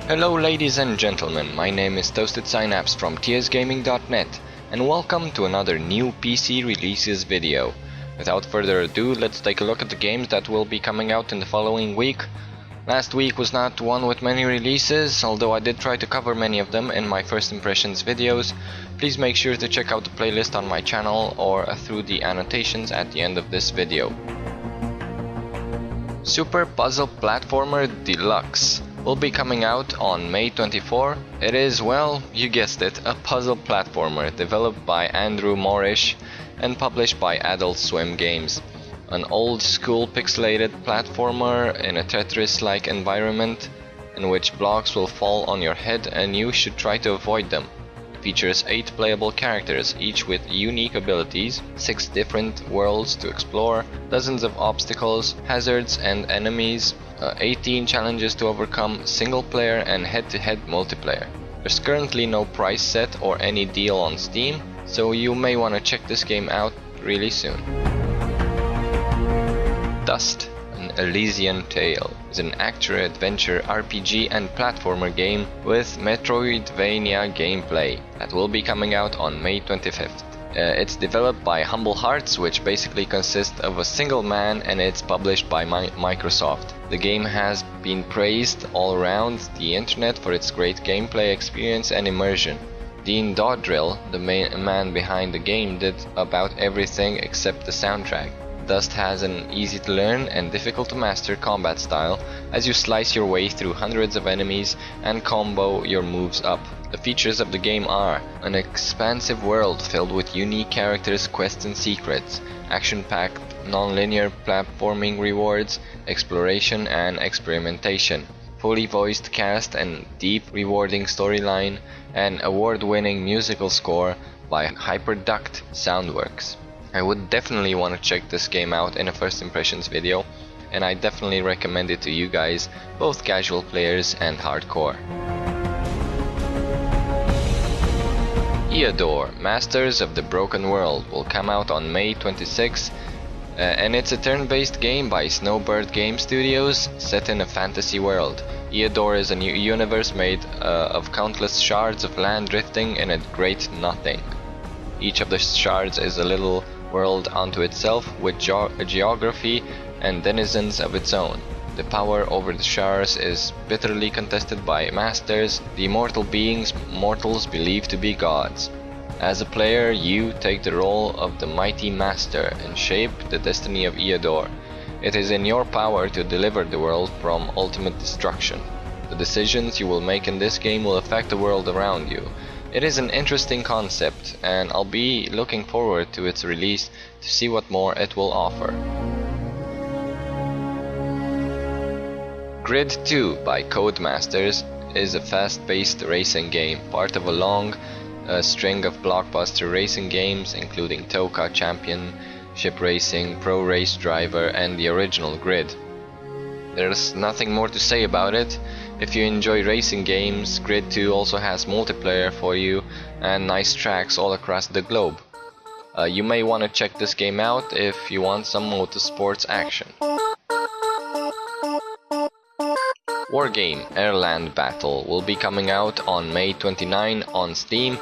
Hello ladies and gentlemen, my name is Toasted Synapse from tsgaming.net and welcome to another new PC releases video. Without further ado, let's take a look at the games that will be coming out in the following week. Last week was not one with many releases, although I did try to cover many of them in my first impressions videos. Please make sure to check out the playlist on my channel or through the annotations at the end of this video. Super Puzzle Platformer Deluxe will be coming out on May 24. It is, well, you guessed it, a puzzle platformer developed by Andrew Morish and published by Adult Swim Games. An old school pixelated platformer in a Tetris-like environment in which blocks will fall on your head and you should try to avoid them. It features 8 playable characters, each with unique abilities, 6 different worlds to explore, dozens of obstacles, hazards and enemies, 18 challenges to overcome, single player and head-to-head multiplayer. There's currently no price set or any deal on Steam, so you may want to check this game out really soon. Dust, an Elysian Tale, is an action-adventure RPG and platformer game with Metroidvania gameplay that will be coming out on May 25th. It's developed by Humble Hearts, which basically consists of a single man, and it's published by Microsoft. The game has been praised all around the internet for its great gameplay experience and immersion. Dean Dodrill, the man behind the game, did about everything except the soundtrack. Dust has an easy to learn and difficult to master combat style as you slice your way through hundreds of enemies and combo your moves up. The features of the game are an expansive world filled with unique characters, quests and secrets, action-packed non-linear platforming rewards, exploration and experimentation, fully voiced cast and deep rewarding storyline, and award-winning musical score by Hyperduct Soundworks. I would definitely want to check this game out in a first impressions video, and I definitely recommend it to you guys, both casual players and hardcore. Eador, Masters of the Broken World will come out on May 26, and it's a turn-based game by Snowbird Game Studios set in a fantasy world. Eador is a new universe made of countless shards of land drifting in a great nothing. Each of the shards is a little world unto itself with a geography and denizens of its own. The power over the shards is bitterly contested by masters, the immortal beings mortals believe to be gods. As a player, you take the role of the mighty master and shape the destiny of Eador. It is in your power to deliver the world from ultimate destruction. The decisions you will make in this game will affect the world around you. It is an interesting concept, and I'll be looking forward to its release to see what more it will offer. Grid 2 by Codemasters is a fast-paced racing game, part of a long string of blockbuster racing games including Toka Championship Racing, Pro Race Driver and the original Grid. There's nothing more to say about it. If you enjoy racing games, Grid 2 also has multiplayer for you and nice tracks all across the globe. You may want to check this game out if you want some motorsports action. Wargame Airland Battle will be coming out on May 29 on Steam.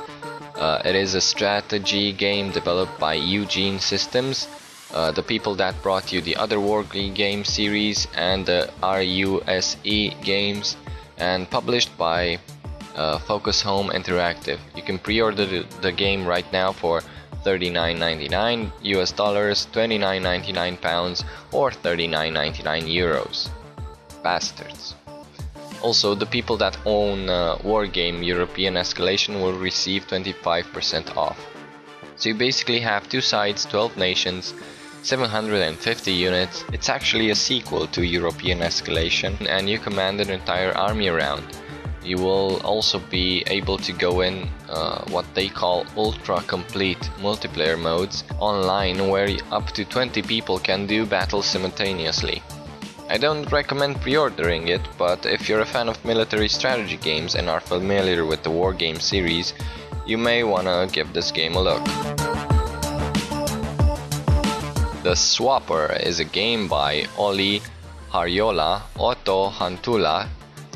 It is a strategy game developed by Eugene Systems, the people that brought you the other Wargame series and the RUSE games, and published by Focus Home Interactive. You can pre-order the game right now for $39.99 US dollars, £29.99 or €39.99. Bastards. Also, the people that own Wargame European Escalation will receive 25% off. So you basically have 2 sides, 12 nations, 750 units. It's actually a sequel to European Escalation, and you command an entire army around. You will also be able to go in what they call ultra complete multiplayer modes online, where up to 20 people can do battles simultaneously. I don't recommend pre-ordering it, but if you're a fan of military strategy games and are familiar with the Wargame series, you may wanna give this game a look. The Swapper is a game by Olli Harjola, Otto Hantula,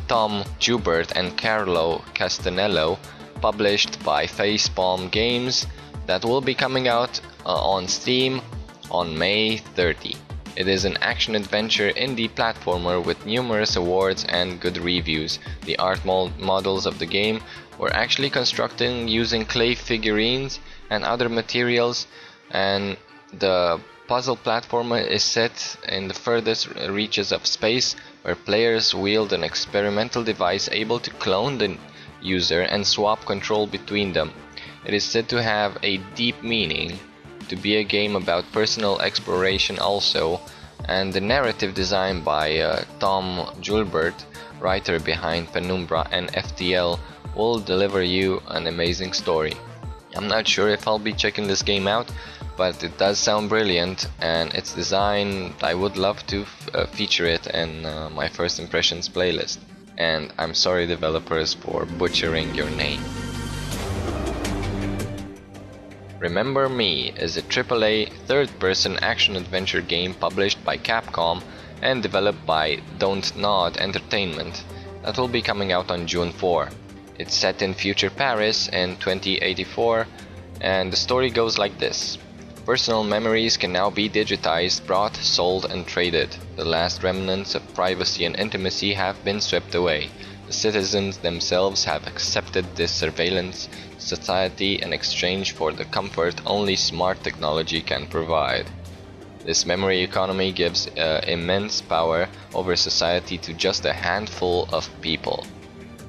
Tom Joubert and Carlo Castanello, published by Facepalm Games, that will be coming out on Steam on May 30. It is an action-adventure indie platformer with numerous awards and good reviews. The art models of the game were actually constructed using clay figurines and other materials, and the puzzle platformer is set in the furthest reaches of space, where players wield an experimental device able to clone the user and swap control between them. It is said to have a deep meaning, to be a game about personal exploration also, and the narrative design by Tom Joubert, writer behind Penumbra and FTL, will deliver you an amazing story. I'm not sure if I'll be checking this game out, but it does sound brilliant, and its design, I would love to feature it in my first impressions playlist. And I'm sorry, developers, for butchering your name. Remember Me is a AAA third-person action-adventure game published by Capcom and developed by Don't Nod Entertainment that will be coming out on June 4. It's set in future Paris in 2084, and the story goes like this. Personal memories can now be digitized, bought, sold, and traded. The last remnants of privacy and intimacy have been swept away. The citizens themselves have accepted this surveillance society in exchange for the comfort only smart technology can provide. This memory economy gives immense power over society to just a handful of people.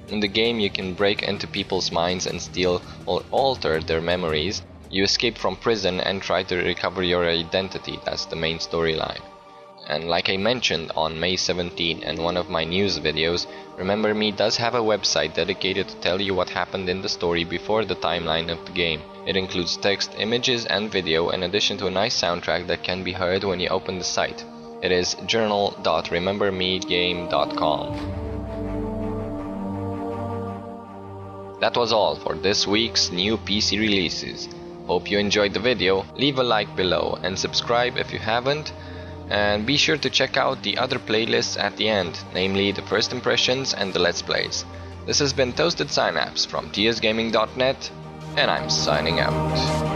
In the game, you can break into people's minds and steal or alter their memories. You escape from prison and try to recover your identity. That's the main storyline. And like I mentioned on May 17 in one of my news videos, Remember Me does have a website dedicated to tell you what happened in the story before the timeline of the game. It includes text, images, and video, in addition to a nice soundtrack that can be heard when you open the site. It is journal.remembermegame.com. That was all for this week's new PC releases. Hope you enjoyed the video. Leave a like below and subscribe if you haven't. And be sure to check out the other playlists at the end, namely the first impressions and the let's plays. This has been Toasted Synapse from tsgaming.net, and I'm signing out.